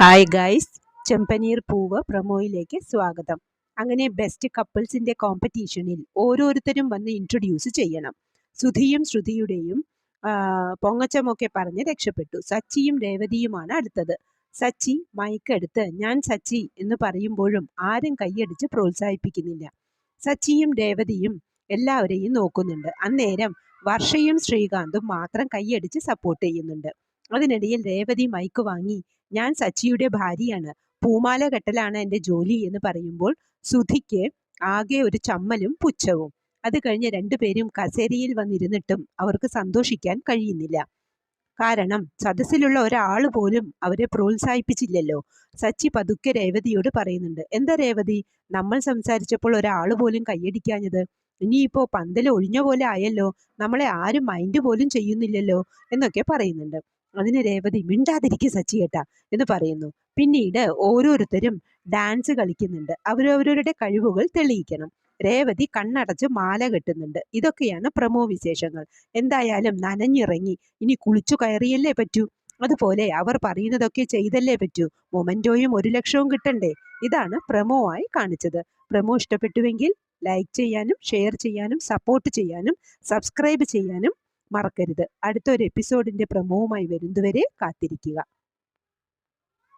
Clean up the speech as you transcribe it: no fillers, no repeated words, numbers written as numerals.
Hi guys, ചെമ്പനീർ പൂവ് പ്രൊമോയിലേക്ക് സ്വാഗതം. അങ്ങനെ ബെസ്റ്റ് കപ്പിൾസിന്റെ കോമ്പറ്റീഷനിൽ ഓരോരുത്തരും വന്ന് ഇൻട്രൊഡ്യൂസ് ചെയ്യണം. സുധിയും ശ്രുതിയുടെയും പൊങ്ങച്ചമൊക്കെ പറഞ്ഞ് രക്ഷപ്പെട്ടു. സച്ചിയും രേവതിയുമാണ് അടുത്തത്. സച്ചി മൈക്കെടുത്ത് ഞാൻ സച്ചി എന്ന് പറയുമ്പോഴും ആരും കൈയടിച്ച് പ്രോത്സാഹിപ്പിക്കുന്നില്ല. സച്ചിയും രേവതിയും എല്ലാവരെയും നോക്കുന്നുണ്ട്. അന്നേരം വർഷയും ശ്രീകാന്തും മാത്രം കൈയടിച്ച് സപ്പോർട്ട് ചെയ്യുന്നുണ്ട്. അതിനിടയിൽ രേവതി മൈക്ക് വാങ്ങി ഞാൻ സച്ചിയുടെ ഭാര്യയാണ്, പൂമാല കെട്ടലാണ് എൻ്റെ ജോലി എന്ന് പറയുമ്പോൾ സുധിക്ക് ആകെ ഒരു ചമ്മലും പുച്ഛവും. അത് കഴിഞ്ഞ് രണ്ടുപേരും കസേരയിൽ വന്നിരുന്നിട്ടും അവർക്ക് സന്തോഷിക്കാൻ കഴിയുന്നില്ല. കാരണം സദസ്സിലുള്ള ഒരാൾ പോലും അവരെ പ്രോത്സാഹിപ്പിച്ചില്ലല്ലോ. സച്ചി പതുക്കെ രേവതിയോട് പറയുന്നുണ്ട്, എന്താ രേവതി, നമ്മൾ സംസാരിച്ചപ്പോൾ ഒരാൾ പോലും കൈയടിക്കാഞ്ഞത്? ഇനിയിപ്പോ പന്തൽ ഒഴിഞ്ഞ പോലെ ആയല്ലോ, നമ്മളെ ആരും മൈൻഡ് പോലും ചെയ്യുന്നില്ലല്ലോ എന്നൊക്കെ പറയുന്നുണ്ട്. അതിന് രേവതി മിണ്ടാതിരിക്കുക സച്ചിയേട്ടാ എന്ന് പറയുന്നു. പിന്നീട് ഓരോരുത്തരും ഡാൻസ് കളിക്കുന്നുണ്ട്. അവരവരുടെ കഴിവുകൾ തെളിയിക്കണം. രേവതി കണ്ണടച്ച് മാല കെട്ടുന്നുണ്ട്. ഇതൊക്കെയാണ് പ്രമോ വിശേഷങ്ങൾ. എന്തായാലും നനഞ്ഞിറങ്ങി ഇനി കുളിച്ചു കയറിയല്ലേ പറ്റൂ. അതുപോലെ അവർ പറയുന്നതൊക്കെ ചെയ്തല്ലേ പറ്റൂ. മൊമെന്റോയും 1,00,000 കിട്ടണ്ടേ. ഇതാണ് പ്രമോ ആയി കാണിച്ചത്. പ്രമോ ഇഷ്ടപ്പെട്ടുവെങ്കിൽ ലൈക്ക് ചെയ്യാനും ഷെയർ ചെയ്യാനും സപ്പോർട്ട് ചെയ്യാനും സബ്സ്ക്രൈബ് ചെയ്യാനും മറക്കരുത്. അടുത്തൊരു എപ്പിസോഡിന്റെ പ്രമോവുമായി വരുന്നതുവരെ കാത്തിരിക്കുക.